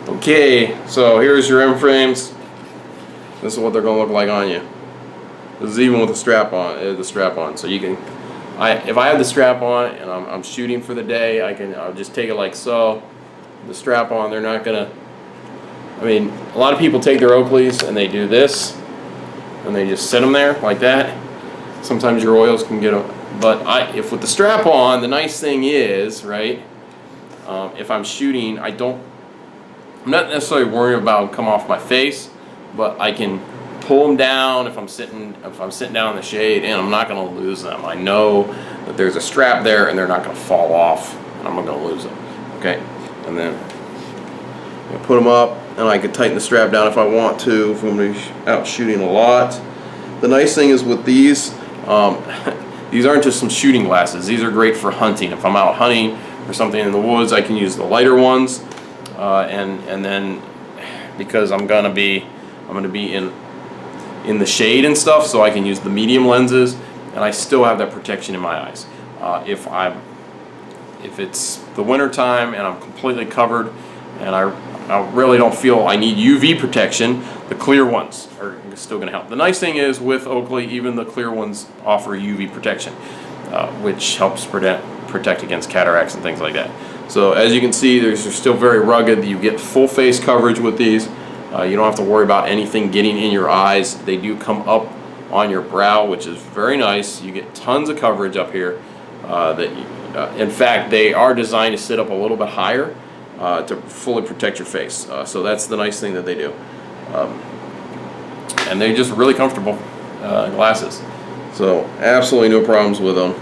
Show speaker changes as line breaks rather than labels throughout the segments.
Okay, so here's your M-frames. This is what they're gonna look like on you. This is even with the strap on. So you can, if I have the strap on and I'm shooting for the day, I'll just take it like so. The strap on, they're not gonna. I mean, a lot of people take their Oakleys and they do this, and they just sit them there like that. Sometimes your oils can get them, but if with the strap on, the nice thing is, right? If I'm shooting, I'm not necessarily worried about them come off my face, but I can pull them down if I'm sitting down in the shade, and I'm not going to lose them. I know that there's a strap there, and they're not going to fall off, and I'm not going to lose them. Okay, and then I put them up, and I can tighten the strap down if I want to, if I'm going to be out shooting a lot. The nice thing is with these, these aren't just some shooting glasses. These are great for hunting. If I'm out hunting or something in the woods, I can use the lighter ones. And then because I'm gonna be in the shade and stuff, so I can use the medium lenses, and I still have that protection in my eyes. If it's the winter time and I'm completely covered, and I really don't feel I need UV protection, the clear ones are still gonna help. The nice thing is with Oakley, even the clear ones offer UV protection, which helps protect against cataracts and things like that. So as you can see, they're still very rugged. You get full face coverage with these. You don't have to worry about anything getting in your eyes. They do come up on your brow, which is very nice. You get tons of coverage up here. In fact, they are designed to sit up a little bit higher to fully protect your face. So that's the nice thing that they do. And they're just really comfortable glasses. So absolutely no problems with them.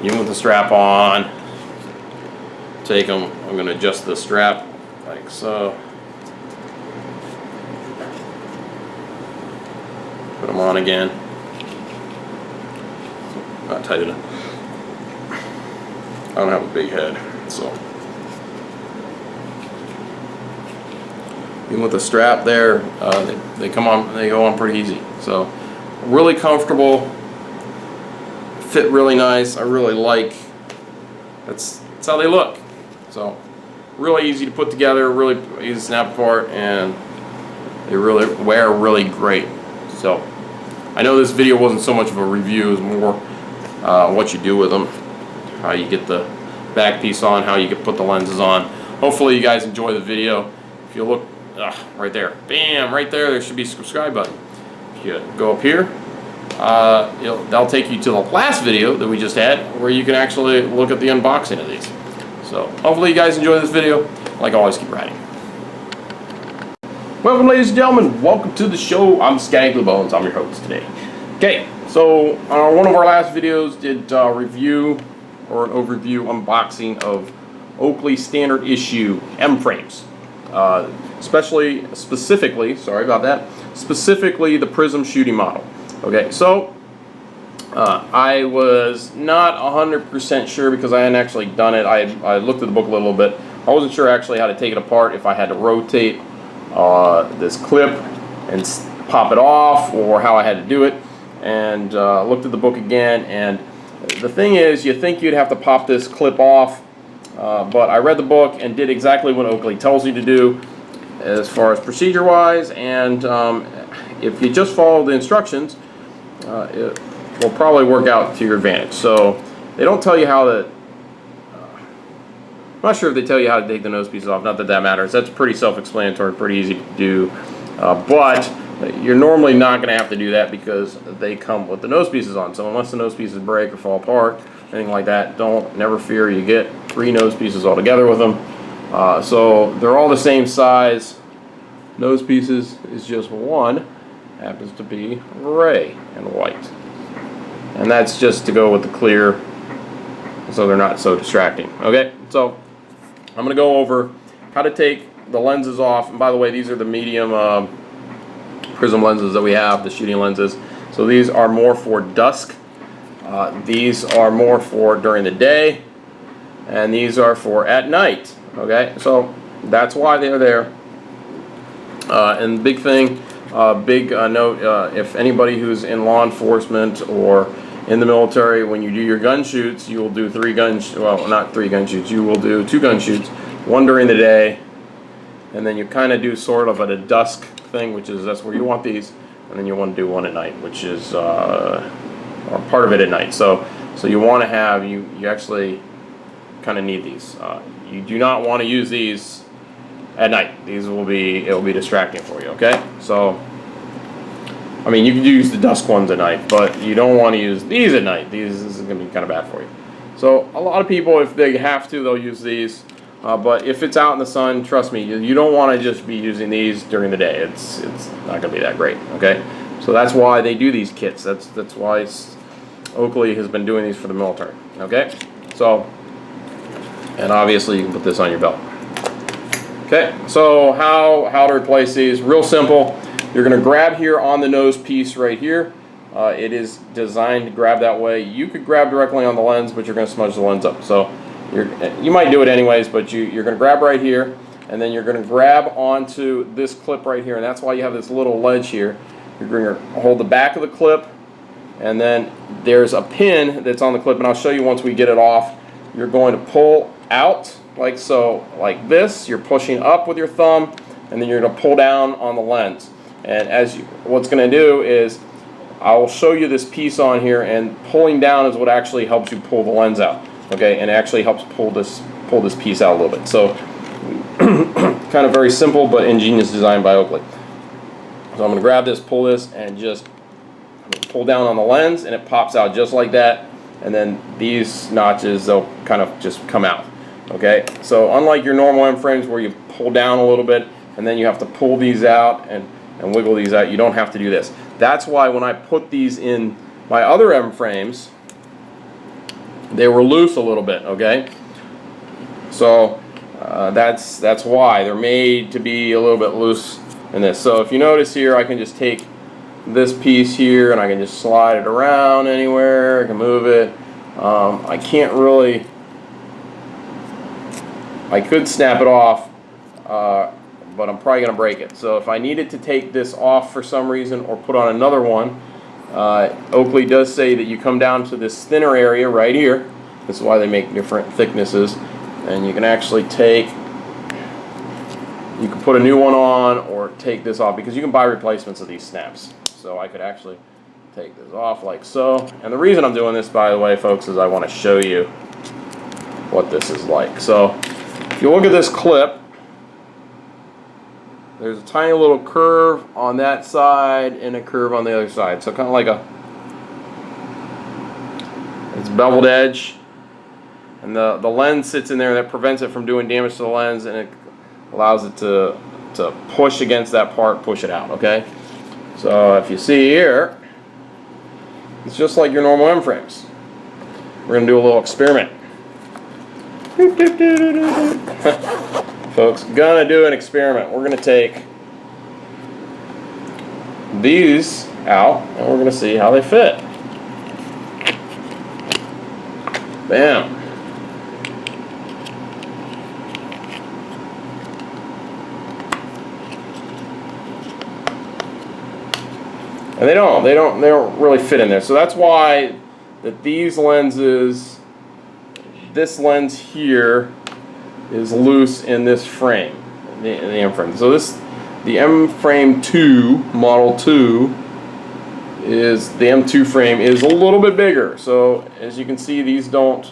Even with the strap on. Take them, I'm going to adjust the strap like so. Put them on again. Not tight enough. I don't have a big head, so. Even with the strap there, they go on pretty easy. So really comfortable, fit really nice. I really like. That's how they look. So really easy to put together, really easy to snap apart, and they really wear really great. So I know this video wasn't so much of a review, it was more what you do with them, how you get the back piece on, how you can put the lenses on. Hopefully you guys enjoy the video. If you look right there, bam, right there should be a subscribe button. If you go up here, that'll take you to the last video that we just had, where you can actually look at the unboxing of these. So hopefully you guys enjoy this video. Like always, keep riding. Welcome, ladies and gentlemen. Welcome to the show. I'm Scagly Bones. I'm your host today. Okay, so one of our last videos did review or an overview unboxing of Oakley standard issue M-frames. Specifically, sorry about that, specifically the Prizm shooting model. Okay, so I was not 100% sure because I hadn't actually done it. I looked at the book a little bit. I wasn't sure actually how to take it apart, if I had to rotate this clip and pop it off, or how I had to do it. And looked at the book again, and the thing is, you think you'd have to pop this clip off, but I read the book and did exactly what Oakley tells you to do as far as procedure wise, and if you just follow the instructions, it will probably work out to your advantage. So they don't tell you how to, I'm not sure if they tell you how to take the nose pieces off, not that that matters. That's pretty self-explanatory, pretty easy to do, but you're normally not going to have to do that because they come with the nose pieces on. So unless the nose pieces break or fall apart, anything like that, never fear, you get 3 nose pieces all together with them. So they're all the same size. Nose pieces is just one, happens to be gray and white. And that's just to go with the clear, so they're not so distracting. Okay, so I'm going to go over how to take the lenses off. And by the way, these are the medium Prizm lenses that we have, the shooting lenses. So these are more for dusk. These are more for during the day. And these are for at night. Okay, so that's why they're there. And big thing, note, if anybody who's in law enforcement or in the military, when you do your gun shoots, you will do 3 gun, well, not 3 gun shoots, you will do 2 gun shoots, one during the day and then you kind of do sort of a dusk thing, which is that's where you want these, and then you want to do one at night, which is or part of it at night. So you want to have you actually kind of need these. You do not want to use these at night. It'll be distracting for you. Okay, so I mean you can use the dusk ones at night, but you don't want to use these at night. This is going to be kind of bad for you. So a lot of people, if they have to, they'll use these. But if it's out in the sun, trust me, you don't want to just be using these during the day. It's not going to be that great. Okay, so that's why they do these kits. That's why Oakley has been doing these for the military. Okay, so and obviously you can put this on your belt. Okay, so how to replace these? Real simple. You're going to grab here on the nose piece right here. It is designed to grab that way. You could grab directly on the lens, but you're going to smudge the lens up. So you might do it anyways, but you're going to grab right here, and then you're going to grab onto this clip right here, and that's why you have this little ledge here. You're going to hold the back of the clip, and then there's a pin that's on the clip, and I'll show you once we get it off. You're going to pull out like so, like this. You're pushing up with your thumb, and then you're going to pull down on the lens. And what's going to do is I will show you this piece on here, and pulling down is what actually helps you pull the lens out. Okay, and it actually helps pull this piece out a little bit. So kind of very simple but ingenious design by Oakley. So I'm going to grab this, pull this, and just pull down on the lens, and it pops out just like that. And then these notches, they'll kind of just come out. Okay, so unlike your normal M-frames where you pull down a little bit and then you have to pull these out and wiggle these out, you don't have to do this. That's why when I put these in my other M-frames, they were loose a little bit. Okay, so that's why they're made to be a little bit loose in this. So if you notice here, I can just take this piece here and I can just slide it around anywhere. I can move it. I can't really. I could snap it off, but I'm probably going to break it. So if I needed to take this off for some reason or put on another one, Oakley does say that you come down to this thinner area right here. This is why they make different thicknesses. And you can actually you can put a new one on or take this off, because you can buy replacements of these snaps. So I could actually take this off like so. And the reason I'm doing this, by the way, folks, is I want to show you what this is like. So if you look at this clip, there's a tiny little curve on that side and a curve on the other side. So kind of like it's beveled edge. And the lens sits in there, that prevents it from doing damage to the lens, and it allows it to push against that part, push it out. Okay? So if you see here, it's just like your normal M-frames. We're going to do a little experiment. Folks, gonna do an experiment. We're gonna take these out and we're gonna see how they fit. Bam. And they don't really fit in there. So that's why that these lenses, this lens here is loose in this frame, the M-frame. So the M-frame 2, Model 2, the M2 frame is a little bit bigger. So as you can see, these don't,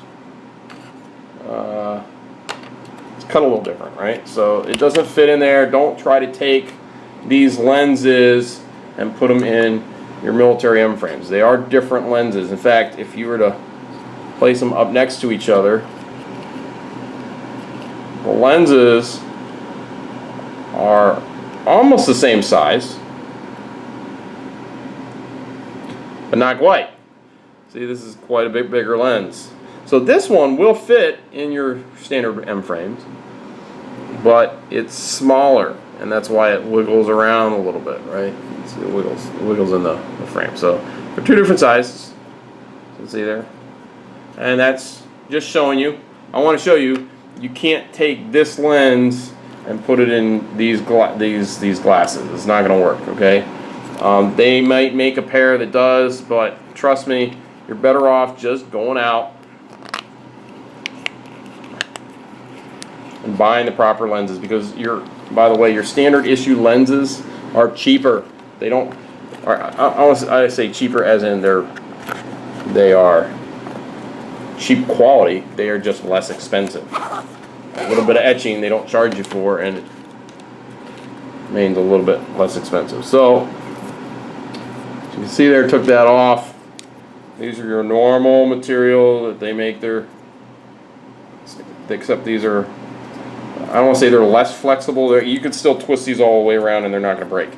it's cut a little different, right? So it doesn't fit in there. Don't try to take these lenses and put them in your military M-frames. They are different lenses. In fact, if you were to place them up next to each other, the lenses are almost the same size, but not quite. See, this is quite a bit bigger lens. So this one will fit in your standard M-frames, but it's smaller, and that's why it wiggles around a little bit, right? It wiggles in the frame. So they're two different sizes. You can see there. And that's just showing you. I want to show you, you can't take this lens and put it in these glasses. It's not going to work, okay? They might make a pair that does, but trust me, you're better off just going out and buying the proper lenses, because by the way, your standard issue lenses are cheaper. They don't, I say cheaper as in they are cheap quality. They are just less expensive. A little bit of etching they don't charge you for, and it means a little bit less expensive. So you can see there, took that off. These are your normal material that they make their, except these are, I don't want to say they're less flexible. You could still twist these all the way around and they're not going to break.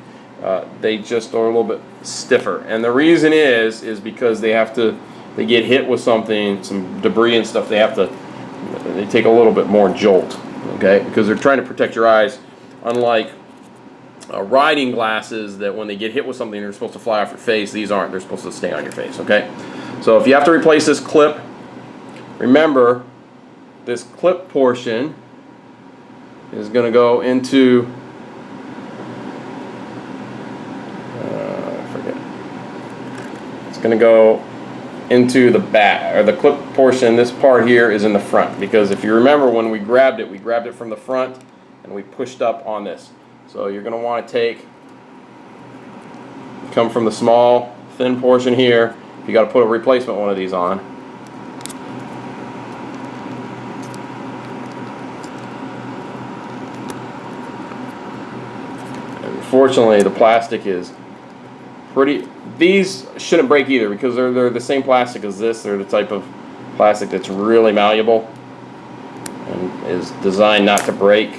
They just are a little bit stiffer, and the reason is because they get hit with something, some debris and stuff. They take a little bit more jolt, okay? Because they're trying to protect your eyes, unlike riding glasses that when they get hit with something they're supposed to fly off your face. These aren't. They're supposed to stay on your face, okay? So if you have to replace this clip, remember this clip portion is going to go into it's going to go into the back, or the clip portion. This part here is in the front, because if you remember when we grabbed it from the front and we pushed up on this. So you're going to want to come from the small thin portion here. You got to put a replacement one of these on. Unfortunately, the plastic is pretty. These shouldn't break either, because they're the same plastic as this. They're the type of plastic that's really malleable and is designed not to break.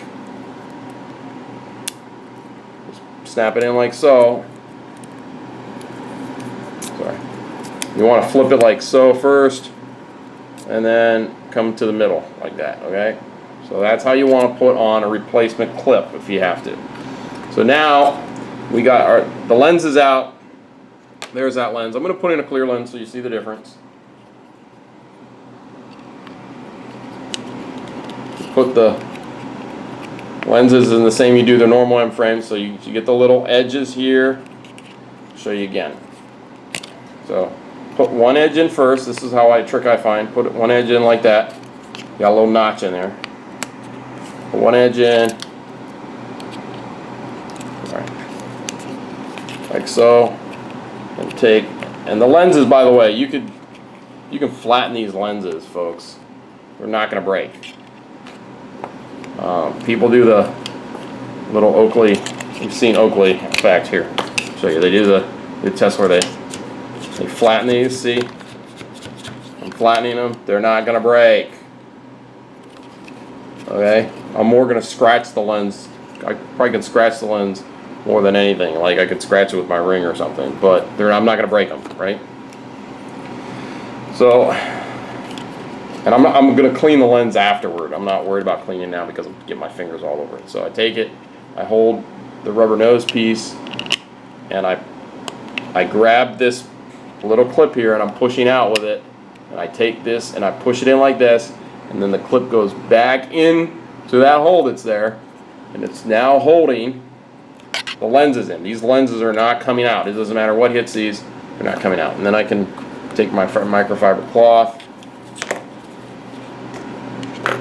Just snap it in like so. Sorry. You want to flip it like so first, and then come to the middle like that, okay? So that's how you want to put on a replacement clip if you have to. So now we got the lenses out. There's that lens. I'm going to put in a clear lens so you see the difference. Put the lenses in the same you do the normal M-frame, so you get the little edges here. I'll show you again. So put one edge in first. This is how trick I find. Put one edge in like that. Got a little notch in there. Put one edge in. Like so. And the lenses, by the way, you can flatten these lenses, folks. They're not going to break. People do the little Oakley. You've seen Oakley. In fact, here, I'll show you. They do the test where they flatten these. See, I'm flattening them. They're not going to break. Okay, I'm more going to scratch the lens. I probably can scratch the lens more than anything. Like I could scratch it with my ring or something, but I'm not going to break them, right? So, and I'm going to clean the lens afterward. I'm not worried about cleaning now because I'm getting my fingers all over it. So I take it, I hold the rubber nose piece, and I grab this little clip here and I'm pushing out with it, and I take this and I push it in like this, and then the clip goes back in to that hole that's there, and it's now holding the lenses in. These lenses are not coming out. It doesn't matter what hits these, they're not coming out. And then I can take my microfiber cloth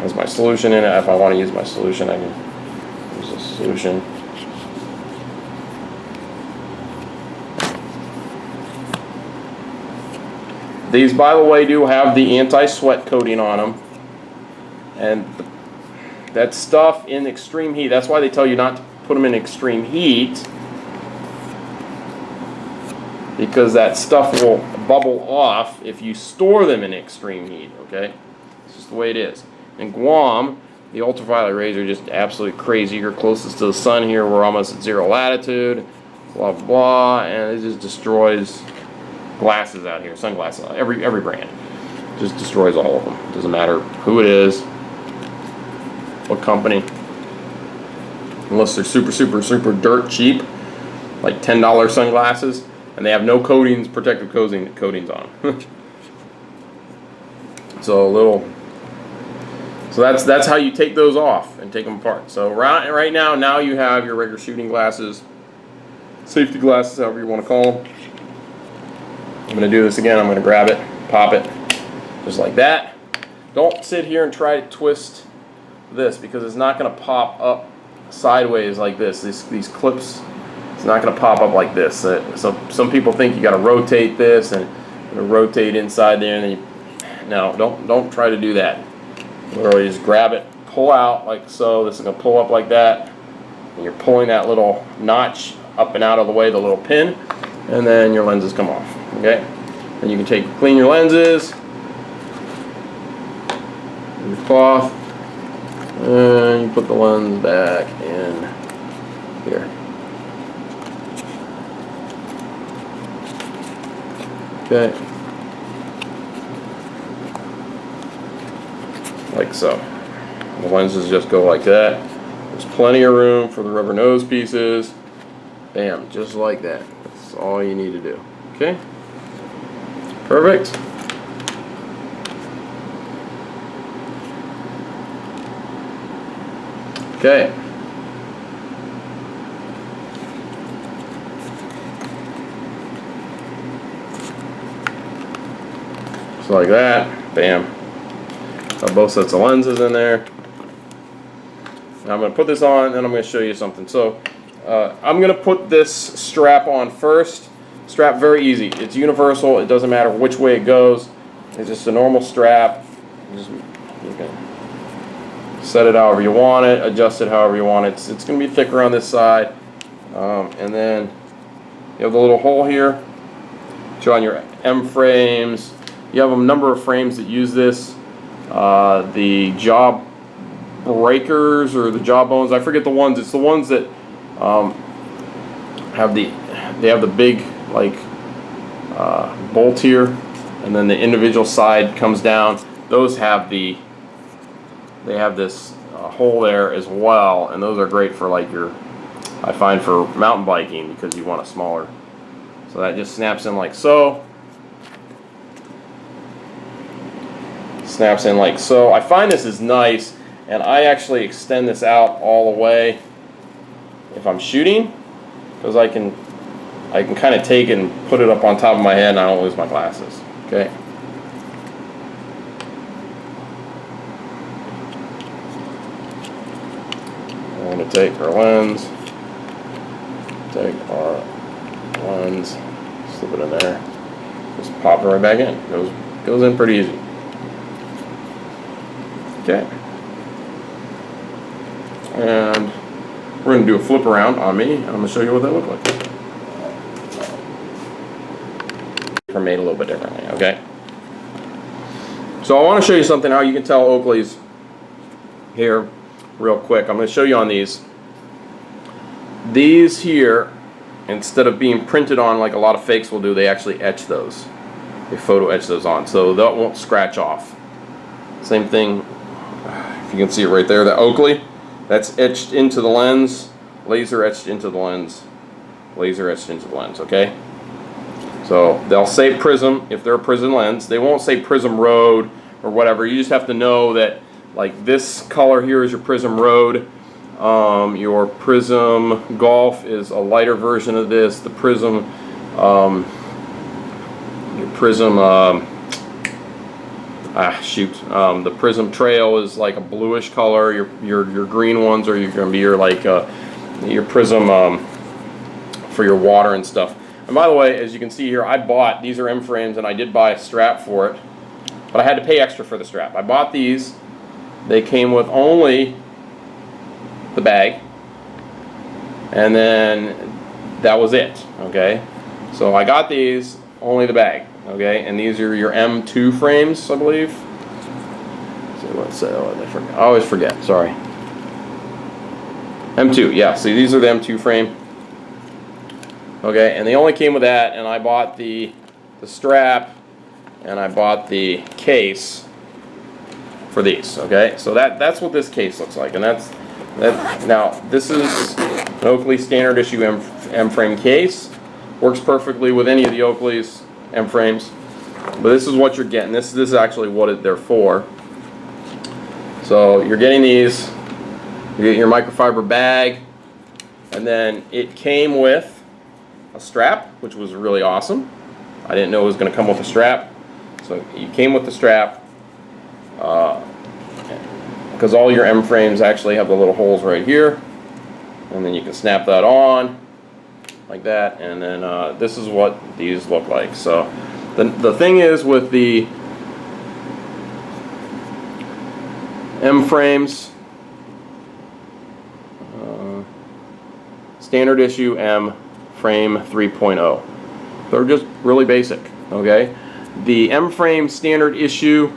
as my solution in it. If I want to use my solution, I can use a solution. These, by the way, do have the anti-sweat coating on them, and that stuff in extreme heat, that's why they tell you not to put them in extreme heat, because that stuff will bubble off if you store them in extreme heat, okay? It's just the way it is. In Guam, the ultraviolet rays are just absolutely crazy. You're closest to the sun here. We're almost at 0 latitude, blah, blah, blah, and it just destroys glasses out here, sunglasses, every brand. Just destroys all of them. Doesn't matter who it is, what company. Unless they're super dirt cheap, like $10 sunglasses, and they have no coatings, protective coatings on them. So that's how you take those off and take them apart. So right now you have your regular shooting glasses, safety glasses, however you want to call them. I'm going to do this again. I'm going to grab it, pop it, just like that. Don't sit here and try to twist this because it's not going to pop up sideways like this. These clips, it's not going to pop up like this. So some people think you got to rotate this and rotate inside there, and then no, don't try to do that. Literally just grab it, pull out like so. This is going to pull up like that, and you're pulling that little notch up and out of the way, the little pin, and then your lenses come off. Okay, and you can clean your lenses, your cloth, and you put the lens back in here. Okay, like so. The lenses just go like that. There's plenty of room for the rubber nose pieces. Bam, just like that. That's all you need to do. Okay, perfect. Okay. Just like that. Bam. Got both sets of lenses in there. Now I'm going to put this on, and then I'm going to show you something. So I'm going to put this strap on first. Strap, very easy. It's universal. It doesn't matter which way it goes. It's just a normal strap. You can set it however you want it, adjust it however you want it. It's going to be thicker on this side. And then you have the little hole here. Show on your M-frames. You have a number of frames that use this. The jaw breakers or the jaw bones, I forget the ones. It's the ones that have the big like bolt here, and then the individual side comes down. Those have they have this hole there as well, and those are great for like I find for mountain biking because you want a smaller. So that just snaps in like so. Snaps in like so. I find this is nice, and I actually extend this out all the way if I'm shooting, because I can kind of take it and put it up on top of my head and I don't lose my glasses. Okay. I'm going to take our lens, slip it in there, just pop it right back in. Goes in pretty easy. Okay, and we're going to do a flip around on me. I'm going to show you what they look like. They're made a little bit differently, okay? So I want to show you something how you can tell Oakleys here real quick. I'm going to show you on these. These here, instead of being printed on like a lot of fakes will do, they actually etch those. They photo etch those on, so that won't scratch off. Same thing. If you can see it right there, the Oakley, that's etched into the lens, laser etched into the lens, laser etched into the lens, okay? So they'll say Prizm if they're a Prizm lens. They won't say Prizm Road or whatever. You just have to know that like this color here is your Prizm Road. Your Prizm Golf is a lighter version of this. The Prizm, the Prizm Trail is like a bluish color. Your green ones are going to be your Prizm for your water and stuff. And by the way, as you can see here, I bought these are M-frames, and I did buy a strap for it, but I had to pay extra for the strap. I bought these. They came with only the bag, and then that was it. Okay, so I got these, only the bag. Okay, and these are your M2 frames, I believe. I always forget. Sorry. M2, yeah. See, these are the M2 frame. Okay, and they only came with that, and I bought the strap, and I bought the case for these. Okay, so that's what this case looks like, and that's that. Now this is an Oakley standard issue M-frame case. Works perfectly with any of the Oakley's M-frames, but this is what you're getting. This is actually what they're for. So you're getting these. You get your microfiber bag, and then it came with a strap, which was really awesome. I didn't know it was going to come with a strap, so you came with the strap, because all your M frames actually have the little holes right here, and then you can snap that on like that, and then this is what these look like. So the thing is with the M frames, standard issue M frame 3.0, they're just really basic. Okay, the M frame standard issue,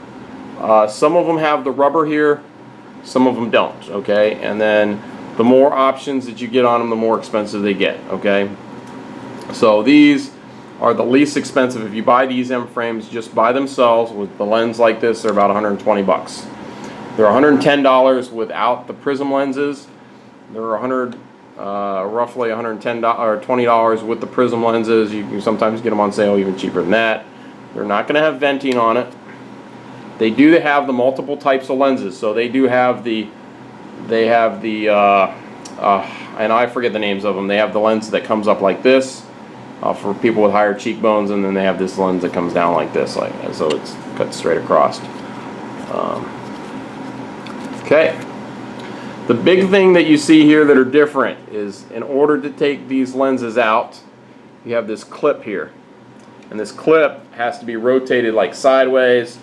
some of them have the rubber here, some of them don't. Okay, and then the more options that you get on them, the more expensive they get. Okay, so these are the least expensive. If you buy these M frames just by themselves with the lens like this, they're about 120 bucks. They're $110 without the Prizm lenses. They're roughly $110 or $20 with the Prizm lenses. You can sometimes get them on sale even cheaper than that. They're not going to have venting on it. They do have the multiple types of lenses. So they do have the, and I forget the names of them. They have the lens that comes up like this for people with higher cheekbones, and then they have this lens that comes down like this, so it's cut straight across. Okay. The big thing that you see here that are different is, in order to take these lenses out, you have this clip here. And this clip has to be rotated like sideways,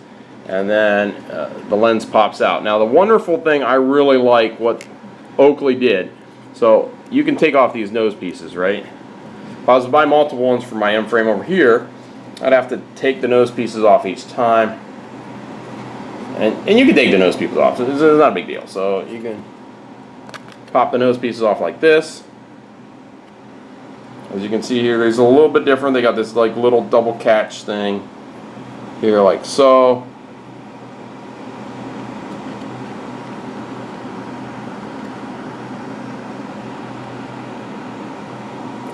and then the lens pops out. Now the wonderful thing, I really like what Oakley did. So you can take off these nose pieces, right? If I was to buy multiple ones for my M frame over here, I'd have to take the nose pieces off each time. And you can take the nose pieces off, it's not a big deal. So you can pop the nose pieces off like this. As you can see here, there's a little bit different. They got this like little double catch thing here, like so.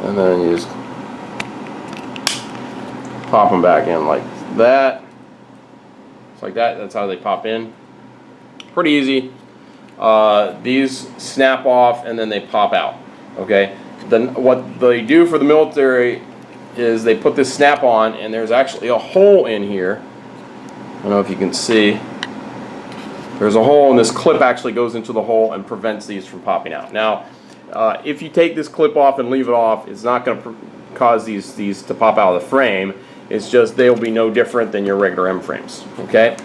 And then you just pop them back in like that. It's like that. That's how they pop in. Pretty easy. These snap off and then they pop out. Okay. Then what they do for the military is they put this snap on, and there's actually a hole in here. I don't know if you can see. There's a hole, and this clip actually goes into the hole and prevents these from popping out. Now, if you take this clip off and leave it off, it's not going to cause these to pop out of the frame. It's just they'll be no different than your regular M frames. Okay.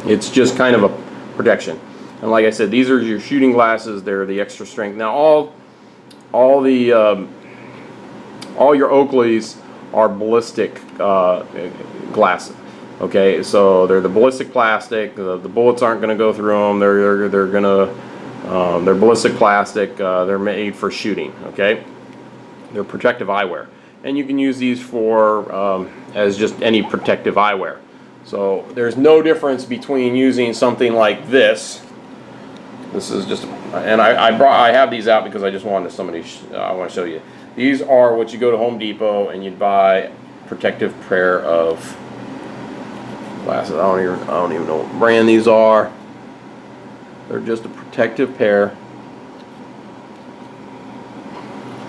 It's just kind of a protection. And like I said, these are your shooting glasses. They're the extra strength. Now all your Oakleys are ballistic glasses. Okay, so they're the ballistic plastic. The bullets aren't going to go through them. They're ballistic plastic. They're made for shooting. Okay, they're protective eyewear, and you can use these for as just any protective eyewear. So there's no difference between using something like this. This is just, and I have these out because I just wanted somebody. I want to show you. These are what you go to Home Depot and you'd buy a protective pair of glasses. I don't even know what brand these are. They're just a protective pair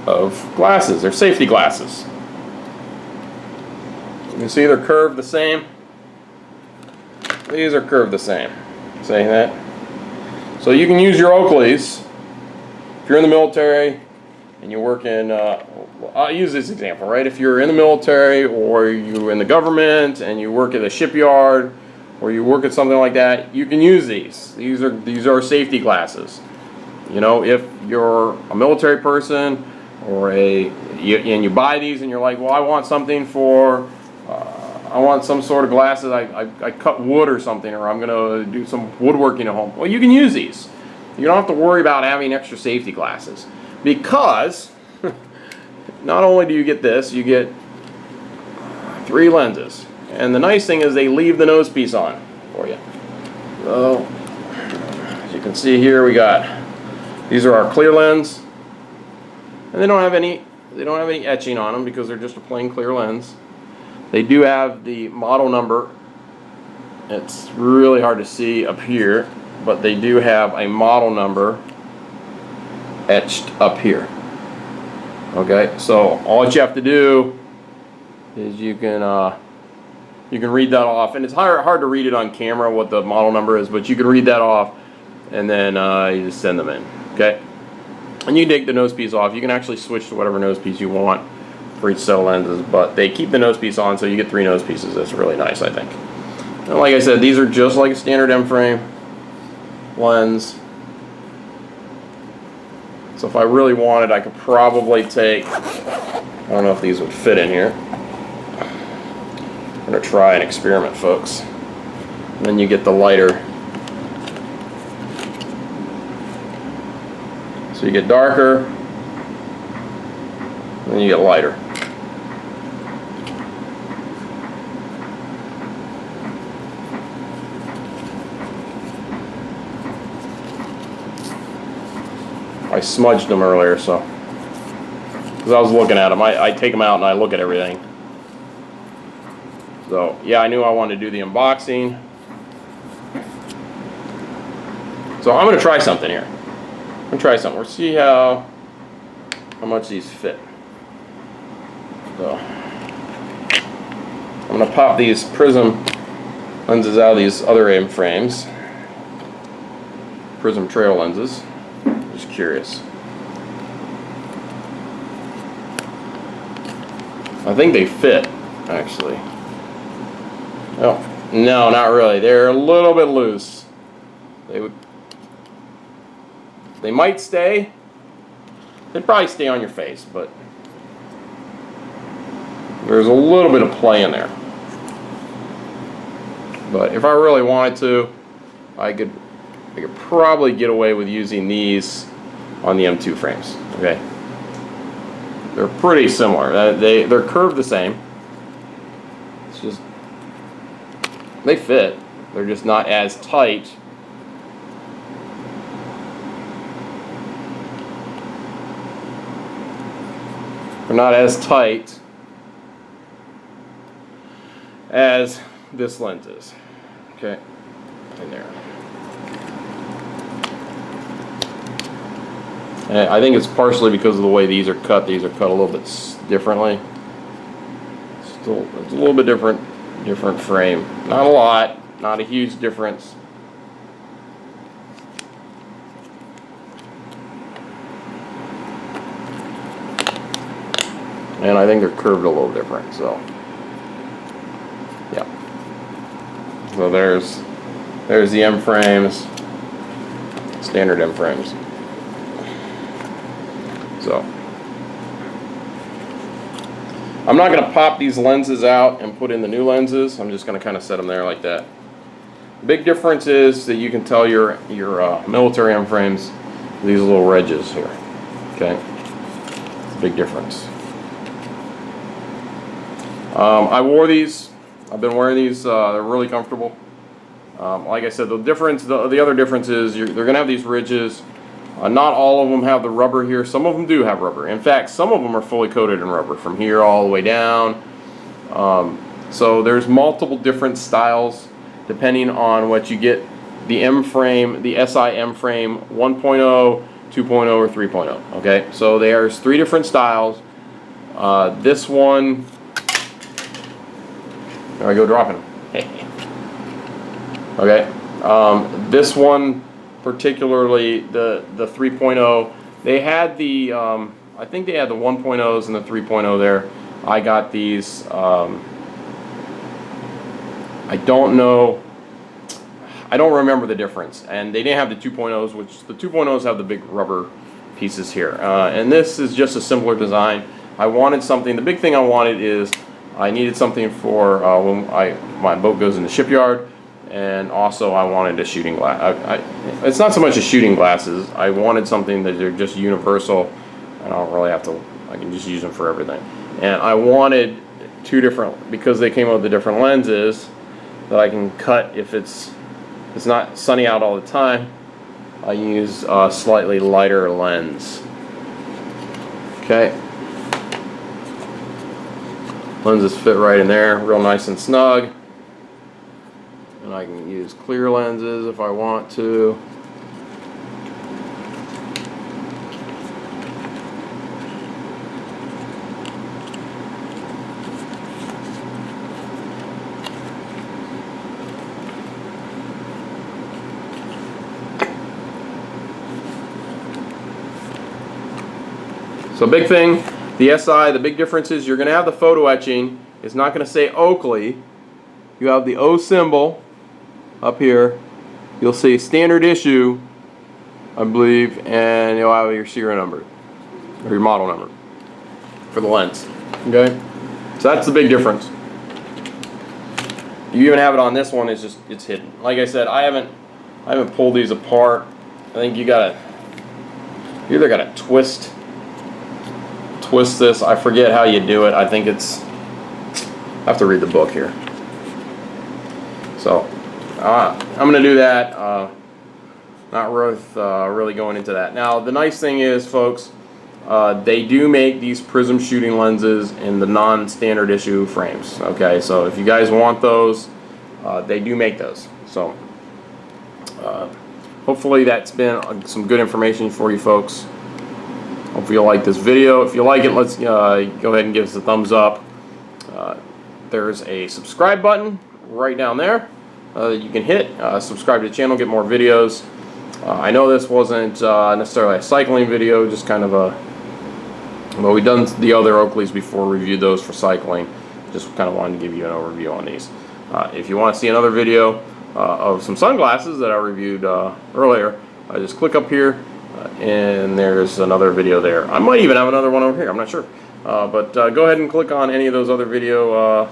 of glasses. They're safety glasses. You can see they're curved the same. These are curved the same. Saying that. So you can use your Oakleys if you're in the military and you work in, I'll use this example, right? If you're in the military or you're in the government and you work at a shipyard or you work at something like that, you can use these. These are safety glasses. You know, if you're a military person or and you buy these and you're like, well, I want something for, I want some sort of glasses, I cut wood or something, or I'm going to do some woodworking at home. Well, you can use these. You don't have to worry about having extra safety glasses, because not only do you get this, you get 3 lenses. And the nice thing is they leave the nose piece on for you. So, as you can see here, these are our clear lens. And they don't have any etching on them because they're just a plain clear lens. They do have the model number. It's really hard to see up here, but they do have a model number etched up here. Okay, so all that you have to do is you can You can read that off, and it's hard to read it on camera what the model number is, but you can read that off, and then you just send them in, okay? And you can take the nose piece off. You can actually switch to whatever nose piece you want for each set of lenses, but they keep the nose piece on, so you get 3 nose pieces. That's really nice, I think. And like I said, these are just like a standard M-frame lens. So if I really wanted, I could probably take, I don't know if these would fit in here. I'm going to try an experiment, folks. And then you get the lighter. So you get darker, and then you get lighter. I smudged them earlier, so because I was looking at them, I take them out and I look at everything. So yeah, I knew I wanted to do the unboxing. So I'm going to try something here. I'm going to try something. We'll see how much these fit. So I'm going to pop these Prizm lenses out of these other M-frames. Prizm trail lenses. Just curious. I think they fit, actually. Oh, no, not really. They're a little bit loose. They might stay. They'd probably stay on your face, but there's a little bit of play in there. But if I really wanted to, I could probably get away with using these on the M2 frames. Okay, they're pretty similar. They're curved the same. It's just they fit. They're just not as tight. They're not as tight as this lens is. Okay, in there. And I think it's partially because of the way these are cut. These are cut a little bit differently. Still, it's a little bit different frame. Not a lot, not a huge difference. And I think they're curved a little different, so yeah. So there's the M-frames, standard M-frames. So I'm not going to pop these lenses out and put in the new lenses. I'm just going to kind of set them there like that. The big difference is that you can tell your military M-frames, these little wedges here. Okay, it's a big difference. I wore these. I've been wearing these. They're really comfortable. Like I said, the other difference is they're going to have these ridges. Not all of them have the rubber here. Some of them do have rubber. In fact, some of them are fully coated in rubber from here all the way down. So there's multiple different styles depending on what you get. The M-frame, the SI M-frame 1.0, 2.0, or 3.0. Okay, so there's 3 different styles. This one, there I go dropping them. Okay, this one particularly, the 3.0, they had the I think they had the 1.0s and the 3.0 there. I got these. I don't know. I don't remember the difference, and they didn't have the 2.0s, which the 2.0s have the big rubber pieces here, and this is just a simpler design. I wanted something. The big thing I wanted is I needed something for when my boat goes in the shipyard. And also I wanted a shooting glass. It's not so much as shooting glasses. I wanted something that they're just universal. I don't really have to, I can just use them for everything. And I wanted 2 different, because they came out with the different lenses that I can cut if it's not sunny out all the time. I use a slightly lighter lens. Okay. Lenses fit right in there, real nice and snug. And I can use clear lenses if I want to. So big thing, the SI, the big difference is you're going to have the photo etching. It's not going to say Oakley. You have the O symbol up here. You'll see standard issue, I believe, and you'll have your serial number or your model number for the lens. Okay, so that's the big difference. You even have it on this one. It's hidden. Like I said, I haven't pulled these apart. I think you either gotta twist this. I forget how you do it. I think it's. I have to read the book here. So I'm gonna do that. Not worth really going into that. Now the nice thing is, folks, they do make these Prizm shooting lenses in the non-standard issue frames. Okay, so if you guys want those, they do make those. So hopefully that's been some good information for you folks. Hopefully you'll like this video. If you like it, let's go ahead and give us a thumbs up. There's a subscribe button right down there. You can hit subscribe to the channel, get more videos. I know this wasn't necessarily a cycling video, just kind of a, well, we've done the other Oakleys before, reviewed those for cycling. Just kind of wanted to give you an overview on these. If you want to see another video of some sunglasses that I reviewed earlier, just click up here and there's another video there. I might even have another one over here, I'm not sure. But go ahead and click on any of those other video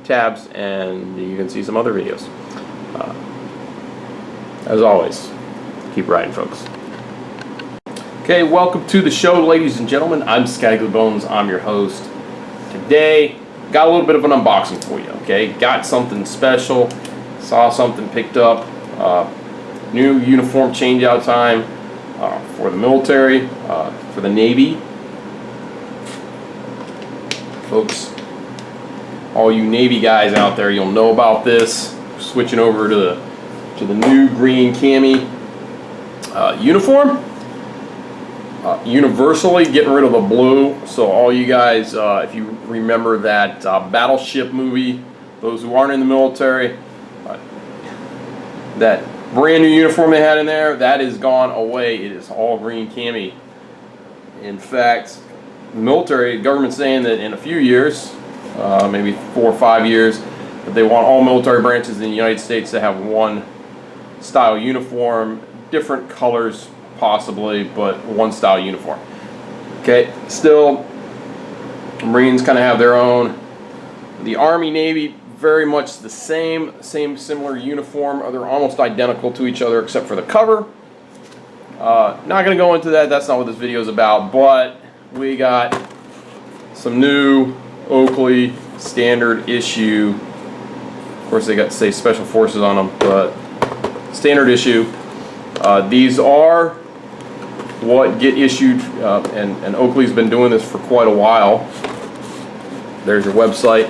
tabs and you can see some other videos. As always, keep riding, folks. Okay, welcome to the show, ladies and gentlemen. I'm Skagly Bones. I'm your host. Today, got a little bit of an unboxing for you. Okay, got something special. Saw something picked up. New uniform changeout time for the military, for the Navy. Folks, all you Navy guys out there, you'll know about this. Switching over to the new green cami uniform. Universally getting rid of the blue. So all you guys, if you remember that Battleship movie, those who aren't in the military, that brand new uniform they had in there, that is gone away. It is all green cami. In fact, the military, government's saying that in a few years, maybe 4 or 5 years, that they want all military branches in the United States to have one style uniform, different colors possibly, but one style uniform. Okay, still, Marines kind of have their own. The Army, Navy, very much the same similar uniform. They're almost identical to each other except for the cover. Not going to go into that. That's not what this video is about. But we got some new Oakley standard issue. Of course, they got to say Special Forces on them, but standard issue. These are what get issued, and Oakley's been doing this for quite a while. There's your website,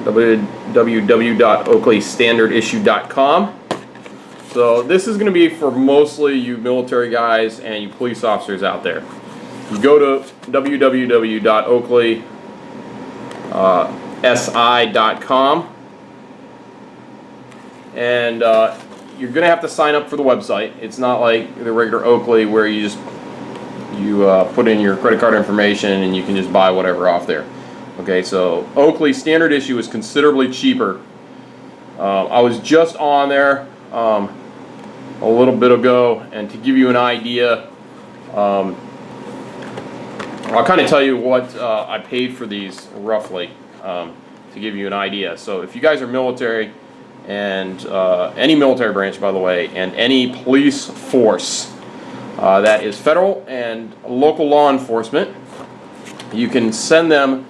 www.oakleystandardsissue.com. So this is going to be for mostly you military guys and you police officers out there. You go to www.oakleysi.com and you're going to have to sign up for the website. It's not like the regular Oakley where you just put in your credit card information and you can just buy whatever off there. Okay, so Oakley standard issue is considerably cheaper. I was just on there a little bit ago, and to give you an idea, I'll kind of tell you what I paid for these roughly, to give you an idea. So if you guys are military, and any military branch, by the way, and any police force that is federal and local law enforcement, you can send them,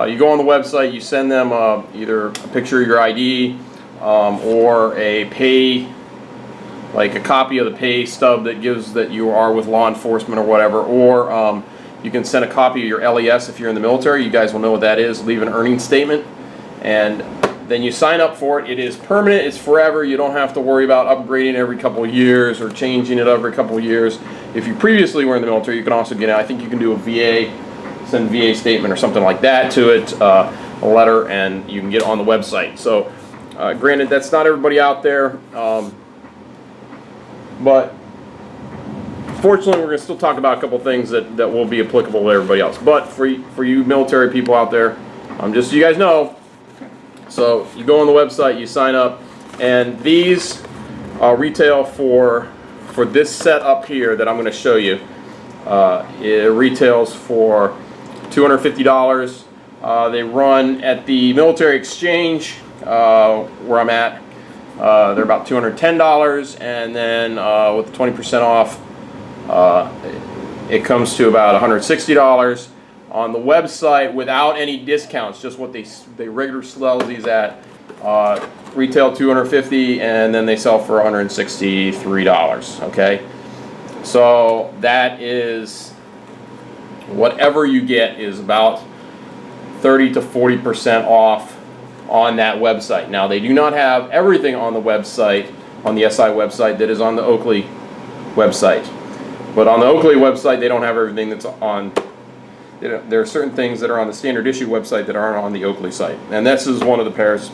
you go on the website, you send them either a picture of your ID or a pay, like a copy of the pay stub that gives that you are with law enforcement or whatever, or you can send a copy of your LES if you're in the military. You guys will know what that is. Leave an earnings statement, and then you sign up for it. It is permanent. It's forever. You don't have to worry about upgrading every couple of years or changing it every couple of years. If you previously were in the military, you can also get it. I think you can do a VA, send a VA statement or something like that to it, a letter, and you can get it on the website. So granted, that's not everybody out there, but Fortunately, we're going to still talk about a couple things that will be applicable to everybody else. But for you military people out there, just so you guys know, so you go on the website, you sign up, and these retail for this set up here that I'm going to show you. It retails for $250. They run at the military exchange where I'm at. They're about $210, and then with the 20% off, it comes to about $160. On the website, without any discounts, just what they regular sell these at, retail $250, and then they sell for $163. Okay, so that is whatever you get is about 30 to 40% off on that website. Now, they do not have everything on the website, on the SI website, that is on the Oakley website. But on the Oakley website, they don't have everything that's on. There are certain things that are on the standard issue website that aren't on the Oakley site. And this is one of the pairs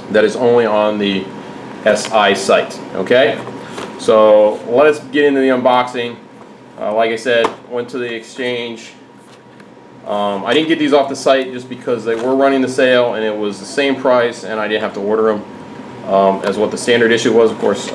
that is only on the SI site. Okay? So let's get into the unboxing. Like I said, went to the exchange. I didn't get these off the site just because they were running the sale and it was the same price and I didn't have to order them as what the standard issue was. Of course,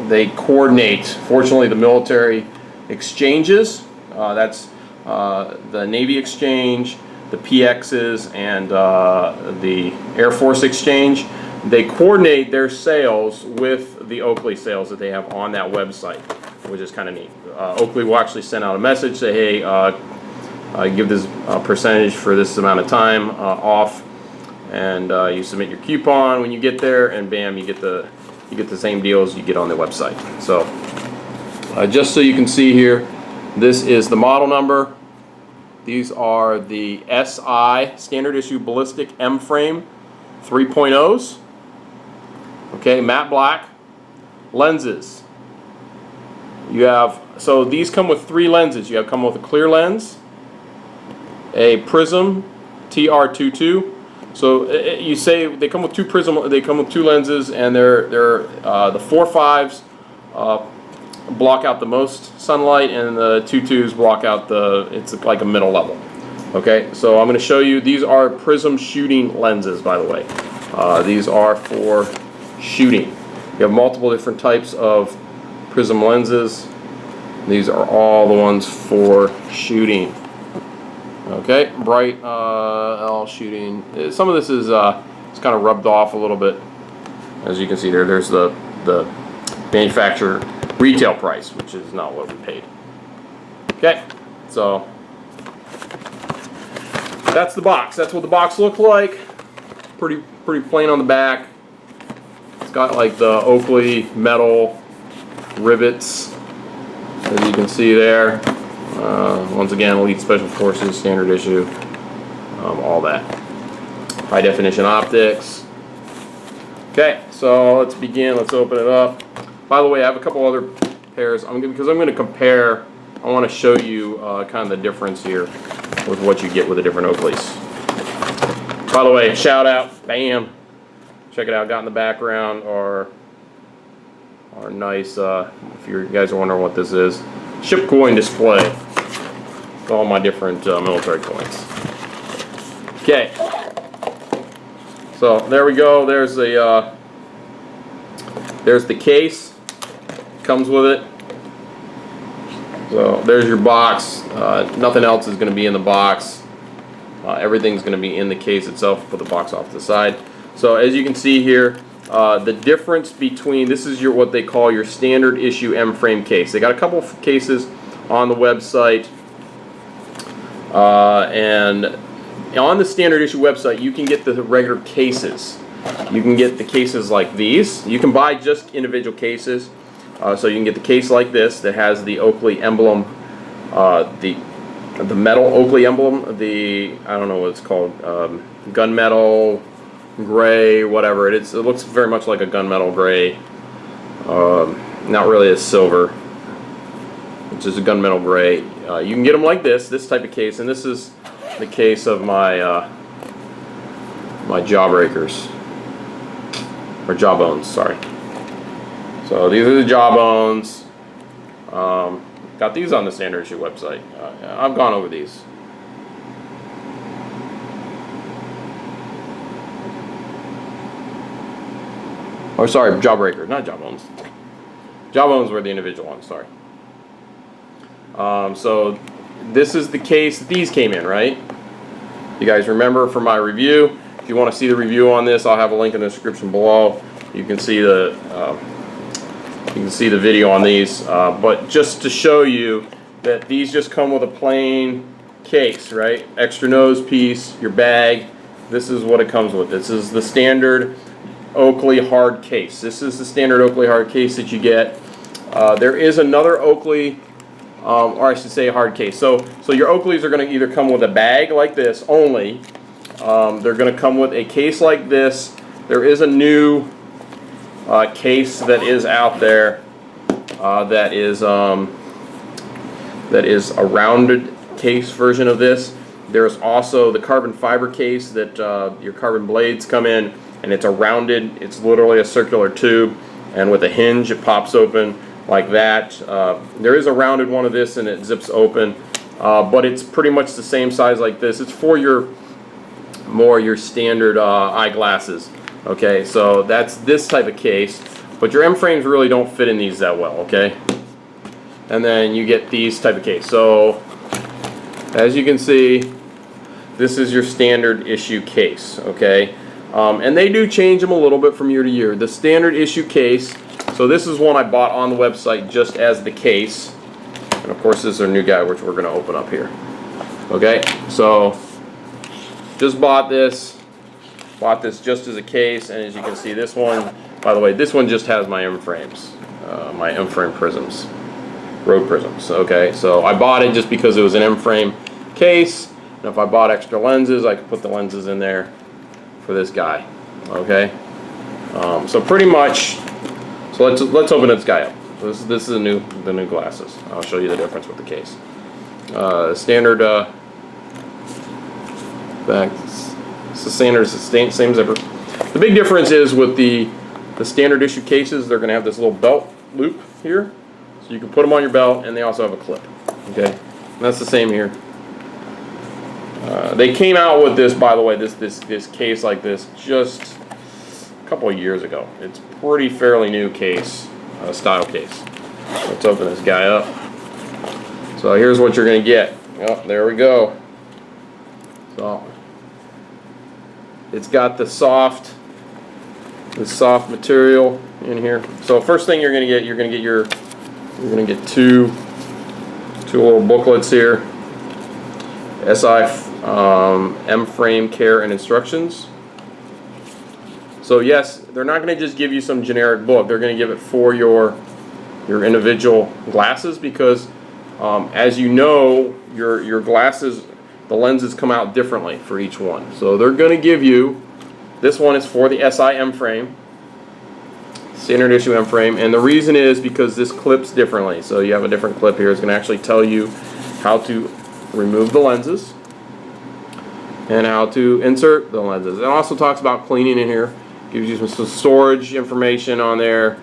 they coordinate, fortunately, the military exchanges. That's the Navy exchange, the PXs, and the Air Force exchange. They coordinate their sales with the Oakley sales that they have on that website, which is kind of neat. Oakley will actually send out a message, say, hey, give this percentage for this amount of time off, and you submit your coupon when you get there, and bam, you get the same deals you get on the website. So just so you can see here, this is the model number. These are the SI standard issue ballistic MFrame 3.0s. Okay, matte black lenses. You have, so these come with 3 lenses. You come with a clear lens, a Prizm TR22. So you say they come with 2 Prizm. They come with 2 lenses, and they're the 4.5s block out the most sunlight, and the 2.2s block out it's like a middle level. Okay, so I'm going to show you. These are Prizm shooting lenses, by the way. These are for shooting. You have multiple different types of Prizm lenses. These are all the ones for shooting. Okay, bright L shooting. Some of this is it's kind of rubbed off a little bit. As you can see there, there's the manufacturer retail price, which is not what we paid. Okay, so that's the box. That's what the box looked like. Pretty plain on the back. It's got like the Oakley metal rivets, as you can see there. Once again, Elite Special Forces, standard issue, all that. High definition optics. Okay, so let's begin. Let's open it up. By the way, I have a couple other pairs. Because I'm going to compare. I want to show you kind of the difference here with what you get with the different Oakleys. By the way, shout out, bam! Check it out. Got in the background our nice. If you guys are wondering what this is, ship coin display. With all my different military coins. Okay. So there we go. There's the case. Comes with it. So there's your box. Nothing else is going to be in the box. Everything's going to be in the case itself. Put the box off to the side. So as you can see here, the difference between, this is what they call your standard issue MFrame case. They got a couple of cases on the website, and on the standard issue website you can get the regular cases. You can get the cases like these. You can buy just individual cases. So you can get the case like this that has the Oakley emblem, the metal Oakley emblem, I don't know what it's called, gunmetal gray, whatever it is. It looks very much like a gunmetal gray, not really a silver, which is a gunmetal gray. You can get them like this type of case, and this is the case of my my jawbreakers, or jawbones, sorry. So these are the jawbones. Got these on the standard issue website. I've gone over these. Oh, sorry, Jawbreakers, not Jawbones. Jawbones were the individual ones, sorry. So this is the case that these came in, right? You guys remember from my review. If you want to see the review on this, I'll have a link in the description below. You can see the video on these. But just to show you that these just come with a plain case, right? Extra nose piece, your bag. This is what it comes with. This is the standard Oakley hard case. This is the standard Oakley hard case that you get. There is another Oakley, or I should say hard case. So your Oakleys are going to either come with a bag like this only. They're going to come with a case like this. There is a new case that is out there that is a rounded case version of this. There's also the carbon fiber case that your carbon blades come in, and it's a rounded, it's literally a circular tube, and with a hinge it pops open like that. There is a rounded one of this and it zips open, but it's pretty much the same size like this. It's for your standard eyeglasses. Okay, so that's this type of case, but your M-frames really don't fit in these that well, okay? And then you get these type of case. So as you can see, this is your standard issue case, okay? And they do change them a little bit from year to year. The standard issue case, so this is one I bought on the website just as the case. And of course this is our new guy, which we're going to open up here. Okay, so just bought this just as a case, and as you can see, this one, by the way, this one just has my M-frames, my M-frame prisms, road prisms. Okay, so I bought it just because it was an M-frame case, and if I bought extra lenses, I could put the lenses in there for this guy. Okay, so pretty much, so let's open this guy up. This is the new glasses. I'll show you the difference with the case. Standard back. It's the standard, it's the same zipper. The big difference is with the standard issue cases, they're going to have this little belt loop here, so you can put them on your belt, and they also have a clip. Okay, and that's the same here. They came out with this, by the way, this case like this just a couple of years ago. It's pretty fairly new case, style case. Let's open this guy up. So here's what you're going to get. Oh, there we go. So it's got the soft material in here. So first thing you're going to get two little booklets here. SI M-frame care and instructions. So yes, they're not going to just give you some generic book. They're going to give it for your individual glasses, because as you know, your glasses, the lenses come out differently for each one. So they're going to give you, this one is for the SI M-frame, standard issue M-frame, and the reason is because this clips differently. So you have a different clip here. It's going to actually tell you how to remove the lenses and how to insert the lenses. It also talks about cleaning in here. Gives you some storage information on there.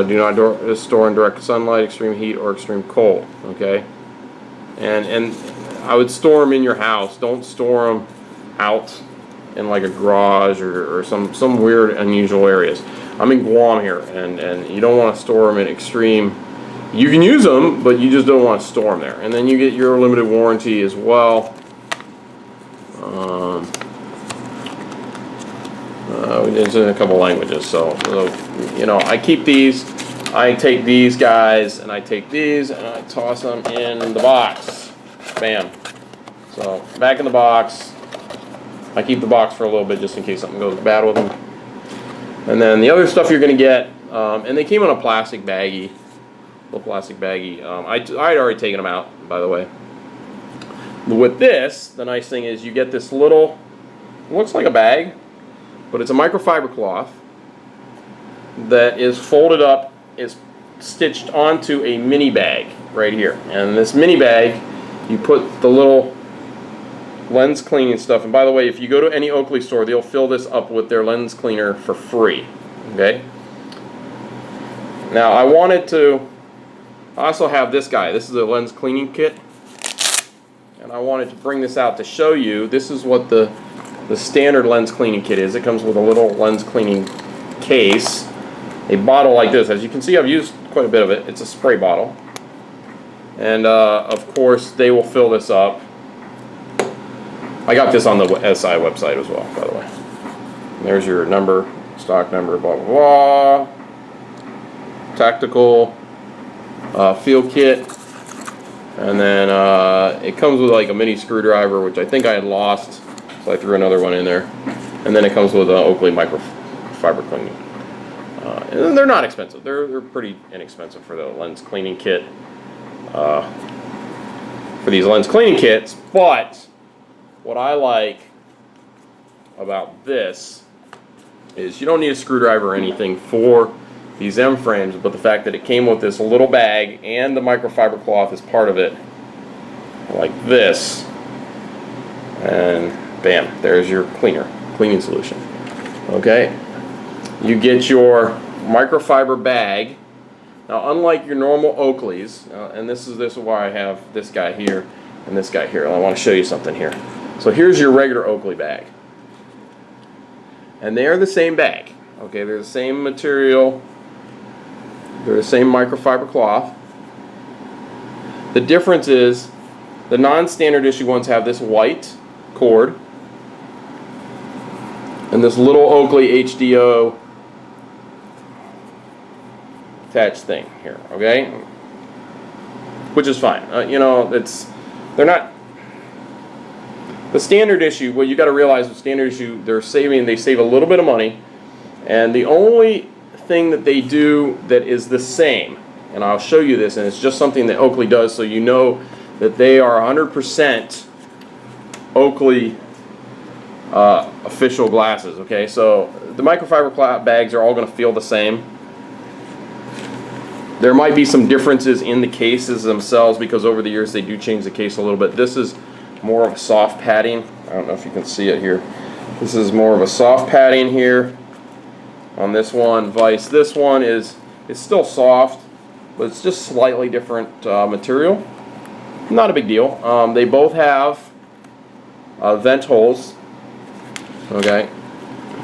Do not store in direct sunlight, extreme heat, or extreme cold. Okay, and I would store them in your house. Don't store them out in like a garage or some weird, unusual areas. I'm in Guam here, and you don't want to store them in extreme. You can use them, but you just don't want to store them there. And then you get your limited warranty as well. It's in a couple languages, so you know, I keep these. I take these guys and I take these and I toss them in the box. Bam. So back in the box. I keep the box for a little bit just in case something goes bad with them. And then the other stuff you're going to get, and they came in a plastic baggie, little plastic baggie. I'd already taken them out, by the way. With this, the nice thing is you get this little, looks like a bag, but it's a microfiber cloth that is folded up, is stitched onto a mini bag right here. And this mini bag, you put the little lens cleaning stuff. And by the way, if you go to any Oakley store, they'll fill this up with their lens cleaner for free. Okay? Now I also have this guy. This is a lens cleaning kit. And I wanted to bring this out to show you. This is what the standard lens cleaning kit is. It comes with a little lens cleaning case. A bottle like this. As you can see, I've used quite a bit of it. It's a spray bottle. And of course, they will fill this up. I got this on the SI website as well, by the way. And there's your number, stock number, blah, blah, blah. Tactical field kit. And then it comes with like a mini screwdriver, which I think I had lost, so I threw another one in there. And then it comes with an Oakley microfiber cleaning. And they're not expensive. They're pretty inexpensive for the lens cleaning kit. For these lens cleaning kits, but what I like about this is you don't need a screwdriver or anything for these M-frames, but the fact that it came with this little bag and the microfiber cloth is part of it, like this, and bam, there's your cleaning solution. Okay, you get your microfiber bag. Now, unlike your normal Oakleys, and this is why I have this guy here and this guy here, and I want to show you something here. So here's your regular Oakley bag, and they are the same bag. Okay, they're the same material. They're the same microfiber cloth. The difference is the non-standard issue ones have this white cord and this little Oakley HDO attached thing here, okay? Which is fine. You know, they're not the standard issue. Well, you got to realize the standard issue, they save a little bit of money, and the only thing that they do that is the same, and I'll show you this, and it's just something that Oakley does, so you know that they are 100% Oakley official glasses. Okay, so the microfiber bags are all going to feel the same. There might be some differences in the cases themselves because over the years they do change the case a little bit. This is more of a soft padding. I don't know if you can see it here. This is more of a soft padding here on this one. Vice, this one it's still soft, but it's just slightly different material. Not a big deal. They both have vent holes. Okay,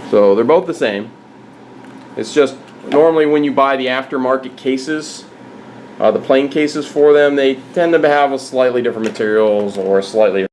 so they're both the same. It's just normally when you buy the aftermarket cases, the plain cases for them, they tend to have a slightly different materials or slightly